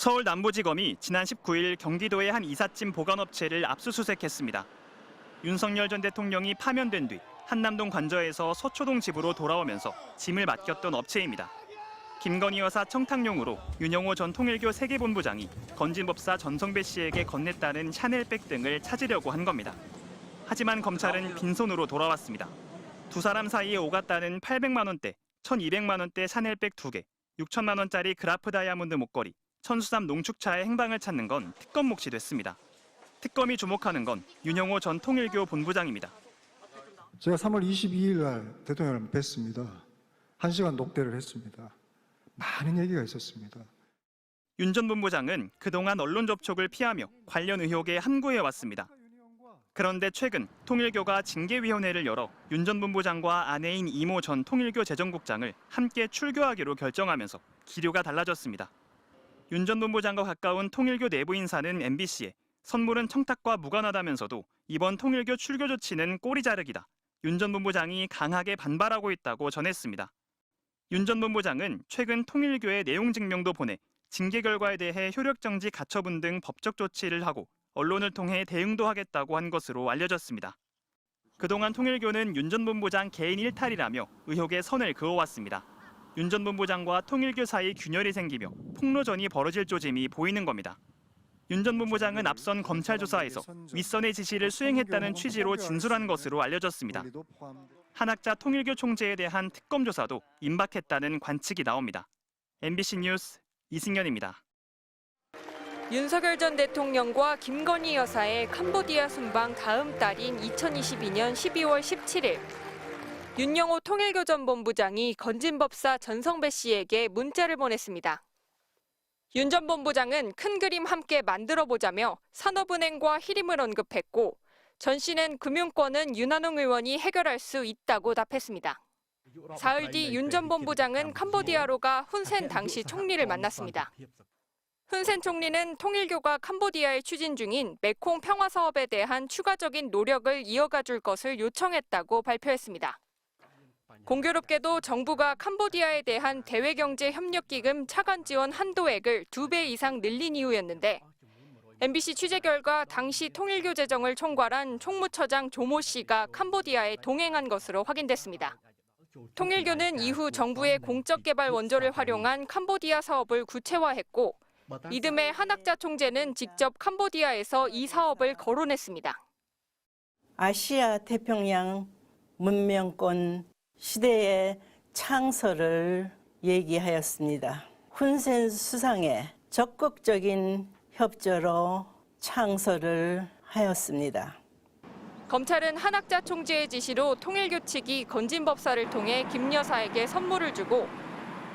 서울 남부지검이 지난 19일 경기도의 한 이삿짐 보관업체를 압수수색했습니다. 윤석열 전 대통령이 파면된 뒤 한남동 관저에서 서초동 집으로 돌아오면서 짐을 맡겼던 업체입니다. 김건희 여사 청탁용으로 윤영호 전 통일교 세계본부장이 건진법사 전성배 씨에게 건넸다는 샤넬백 등을 찾으려고 한 겁니다. 하지만 검찰은 빈손으로 돌아왔습니다. 두 사람 사이에 오갔다는 800만 원대, 1200만 원대 샤넬백 2개, 6천만 원짜리 그라프 다이아몬드 목걸이, 천수삼 농축차의 행방을 찾는 건 특검 몫이 됐습니다. 특검이 주목하는 건 윤영호 전 통일교 본부장입니다. 제가 3월 22일 날 대통령을 뵀습니다. 1시간 녹대를 했습니다. 많은 얘기가 있었습니다. 윤 전 본부장은 그동안 언론 접촉을 피하며 관련 의혹에 함구해왔습니다. 그런데 최근 통일교가 징계위원회를 열어 윤 전 본부장과 아내인 이모 전 통일교 재정국장을 함께 출교하기로 결정하면서 기류가 달라졌습니다. 윤 전 본부장과 가까운 통일교 내부 인사는 MBC에 선물은 청탁과 무관하다면서도 이번 통일교 출교 조치는 꼬리 자르기다. 윤 전 본부장이 강하게 반발하고 있다고 전했습니다. 윤 전 본부장은 최근 통일교에 내용 증명도 보내 징계 결과에 대해 효력정지 가처분 등 법적 조치를 하고 언론을 통해 대응도 하겠다고 한 것으로 알려졌습니다. 그동안 통일교는 윤 전 본부장 개인 일탈이라며 의혹에 선을 그어왔습니다. 윤 전 본부장과 통일교 사이 균열이 생기며 폭로전이 벌어질 조짐이 보이는 겁니다. 윤 전 본부장은 앞선 검찰 조사에서 윗선의 지시를 수행했다는 취지로 진술한 것으로 알려졌습니다. 한학자 통일교 총재에 대한 특검 조사도 임박했다는 관측이 나옵니다. MBC 뉴스 이승현입니다. 윤석열 전 대통령과 김건희 여사의 캄보디아 순방 다음 달인 2022년 12월 17일. 윤영호 통일교 전 본부장이 건진법사 전성배 씨에게 문자를 보냈습니다. 윤 전 본부장은 큰 그림 함께 만들어보자며 산업은행과 히림을 언급했고 전 씨는 금융권은 윤한홍 의원이 해결할 수 있다고 답했습니다. 사흘 뒤 윤 전 본부장은 캄보디아로 가 훈센 당시 총리를 만났습니다. 훈센 총리는 통일교가 캄보디아에 추진 중인 메콩 평화 사업에 대한 추가적인 노력을 이어가 줄 것을 요청했다고 발표했습니다. 공교롭게도 정부가 캄보디아에 대한 대외경제협력기금 차관 지원 한도액을 2배 이상 늘린 이유였는데 MBC 취재 결과 당시 통일교 재정을 총괄한 총무처장 조모 씨가 캄보디아에 동행한 것으로 확인됐습니다. 통일교는 이후 정부의 공적개발 원조를 활용한 캄보디아 사업을 구체화했고 이듬해 한학자 총재는 직접 캄보디아에서 이 사업을 거론했습니다. 아시아 태평양 문명권 시대의 창설을 얘기하였습니다. 훈센 수상의 적극적인 협조로 창설을 하였습니다. 검찰은 한학자 총재의 지시로 통일교 측이 건진법사를 통해 김 여사에게 선물을 주고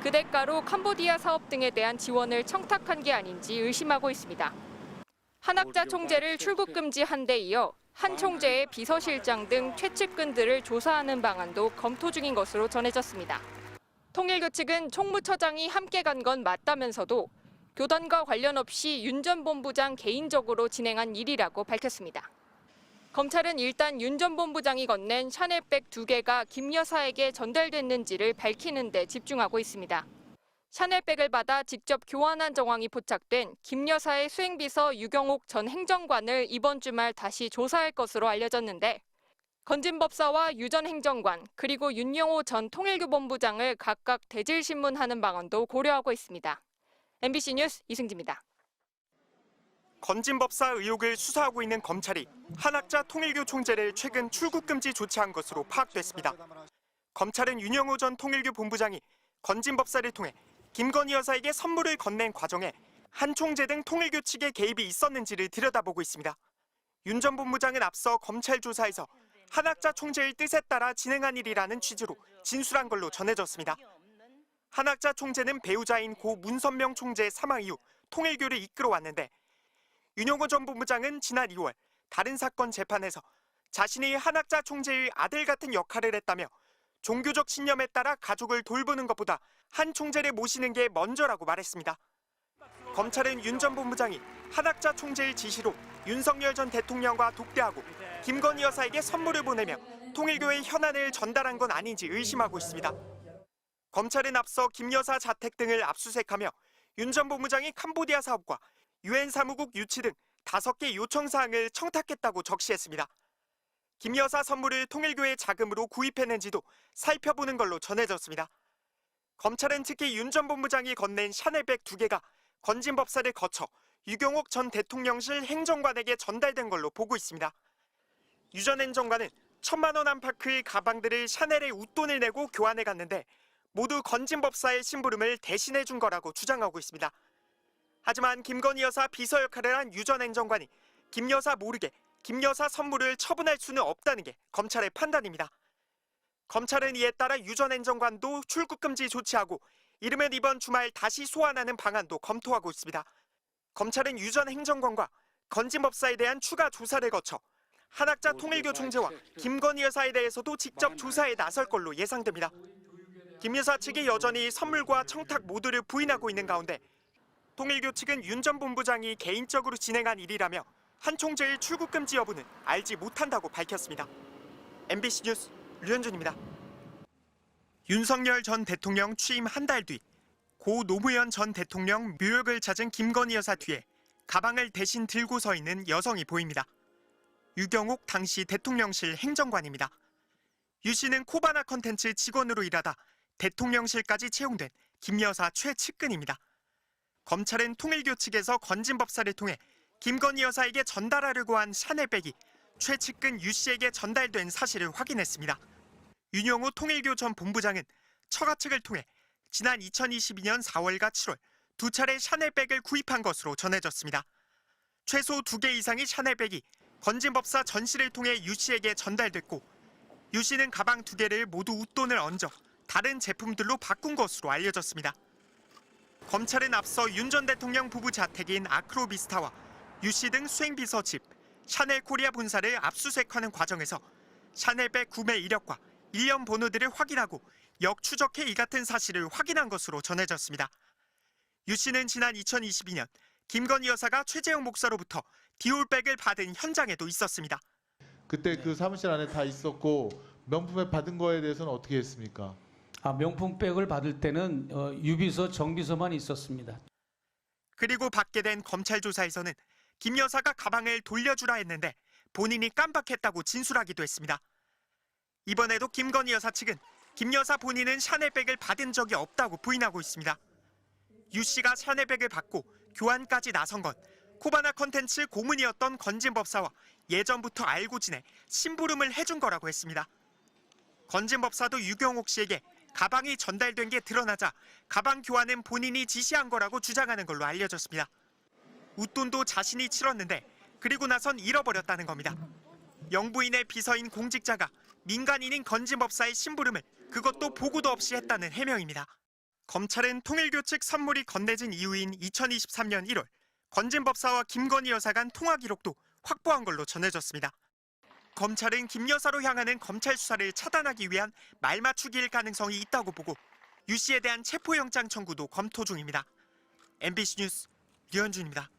그 대가로 캄보디아 사업 등에 대한 지원을 청탁한 게 아닌지 의심하고 있습니다. 한학자 총재를 출국 금지한 데 이어 한 총재의 비서실장 등 최측근들을 조사하는 방안도 검토 중인 것으로 전해졌습니다. 통일교 측은 총무처장이 함께 간 건 맞다면서도 교단과 관련 없이 윤 전 본부장 개인적으로 진행한 일이라고 밝혔습니다. 검찰은 일단 윤 전 본부장이 건넨 샤넬백 2개가 김 여사에게 전달됐는지를 밝히는 데 집중하고 있습니다. 샤넬백을 받아 직접 교환한 정황이 포착된 김 여사의 수행비서 유경옥 전 행정관을 이번 주말 다시 조사할 것으로 알려졌는데 건진법사와 유 전 행정관 그리고 윤영호 전 통일교 본부장을 각각 대질 신문하는 방안도 고려하고 있습니다. MBC 뉴스 이승지입니다. 건진법사 의혹을 수사하고 있는 검찰이 한학자 통일교 총재를 최근 출국 금지 조치한 것으로 파악됐습니다. 검찰은 윤영호 전 통일교 본부장이 건진법사를 통해 김건희 여사에게 선물을 건넨 과정에 한 총재 등 통일교 측의 개입이 있었는지를 들여다보고 있습니다. 윤 전 본부장은 앞서 검찰 조사에서 한학자 총재의 뜻에 따라 진행한 일이라는 취지로 진술한 걸로 전해졌습니다. 한학자 총재는 배우자인 고 문선명 총재의 사망 이후 통일교를 이끌어왔는데 윤영호 전 본부장은 지난 2월 다른 사건 재판에서 자신이 한학자 총재의 아들 같은 역할을 했다며 종교적 신념에 따라 가족을 돌보는 것보다 한 총재를 모시는 게 먼저라고 말했습니다. 검찰은 윤 전 본부장이 한학자 총재의 지시로 윤석열 전 대통령과 독대하고 김건희 여사에게 선물을 보내며 통일교의 현안을 전달한 건 아닌지 의심하고 있습니다. 검찰은 앞서 김 여사 자택 등을 압수수색하며 윤 전 본부장이 캄보디아 사업과 유엔 사무국 유치 등 5개 요청 사항을 청탁했다고 적시했습니다. 김 여사 선물을 통일교의 자금으로 구입했는지도 살펴보는 걸로 전해졌습니다. 검찰은 특히 윤 전 본부장이 건넨 샤넬백 2개가 건진법사를 거쳐 유경옥 전 대통령실 행정관에게 전달된 걸로 보고 있습니다. 유 전 행정관은 1,000만 원 안팎의 가방들을 샤넬에 웃돈을 내고 교환해 갔는데 모두 건진법사의 심부름을 대신해 준 거라고 주장하고 있습니다. 하지만 김건희 여사 비서 역할을 한 유 전 행정관이 김 여사 모르게 김 여사 선물을 처분할 수는 없다는 게 검찰의 판단입니다. 검찰은 이에 따라 유 전 행정관도 출국 금지 조치하고 이르면 이번 주말 다시 소환하는 방안도 검토하고 있습니다. 검찰은 유 전 행정관과 건진법사에 대한 추가 조사를 거쳐 한학자 통일교 총재와 김건희 여사에 대해서도 직접 조사에 나설 걸로 예상됩니다. 김 여사 측이 여전히 선물과 청탁 모두를 부인하고 있는 가운데 통일교 측은 윤 전 본부장이 개인적으로 진행한 일이라며 한 총재의 출국 금지 여부는 알지 못한다고 밝혔습니다. MBC 뉴스 류현준입니다. 윤석열 전 대통령 취임 한 달 뒤 고 노무현 전 대통령 묘역을 찾은 김건희 여사 뒤에 가방을 대신 들고 서 있는 여성이 보입니다. 유경옥 당시 대통령실 행정관입니다. 유 씨는 코바나 컨텐츠 직원으로 일하다 대통령실까지 채용된 김 여사 최측근입니다. 검찰은 통일교 측에서 건진법사를 통해 김건희 여사에게 전달하려고 한 샤넬백이 최측근 유 씨에게 전달된 사실을 확인했습니다. 윤영호 통일교 전 본부장은 처가 측을 통해 지난 2022년 4월과 7월 2차례 샤넬백을 구입한 것으로 전해졌습니다. 최소 2개 이상의 샤넬백이 건진법사 전씨를 통해 유 씨에게 전달됐고 유 씨는 가방 2개를 모두 웃돈을 얹어 다른 제품들로 바꾼 것으로 알려졌습니다. 검찰은 앞서 윤 전 대통령 부부 자택인 아크로비스타와 유 씨 등 수행비서 집, 샤넬 코리아 본사를 압수수색하는 과정에서 샤넬백 구매 이력과 일련 번호들을 확인하고 역추적해 이 같은 사실을 확인한 것으로 전해졌습니다. 유 씨는 지난 2022년 김건희 여사가 최재형 목사로부터 디올백을 받은 현장에도 있었습니다. 그때 그 사무실 안에 다 있었고 명품백 받은 거에 대해서는 어떻게 했습니까? 명품백을 받을 때는 유비서, 정비서만 있었습니다. 그리고 받게 된 검찰 조사에서는 김 여사가 가방을 돌려주라 했는데 본인이 깜빡했다고 진술하기도 했습니다. 이번에도 김건희 여사 측은 김 여사 본인은 샤넬백을 받은 적이 없다고 부인하고 있습니다. 유 씨가 샤넬백을 받고 교환까지 나선 건 코바나 컨텐츠 고문이었던 건진법사와 예전부터 알고 지내 심부름을 해준 거라고 했습니다. 건진법사도 유경옥 씨에게 가방이 전달된 게 드러나자 가방 교환은 본인이 지시한 거라고 주장하는 걸로 알려졌습니다. 웃돈도 자신이 치렀는데 그리고 나선 잃어버렸다는 겁니다. 영부인의 비서인 공직자가 민간인인 건진법사의 심부름을 그것도 보고도 없이 했다는 해명입니다. 검찰은 통일교 측 선물이 건네진 이후인 2023년 1월 건진법사와 김건희 여사 간 통화 기록도 확보한 걸로 전해졌습니다. 검찰은 김 여사로 향하는 검찰 수사를 차단하기 위한 말맞추기일 가능성이 있다고 보고 유 씨에 대한 체포영장 청구도 검토 중입니다. MBC 뉴스 류현준입니다.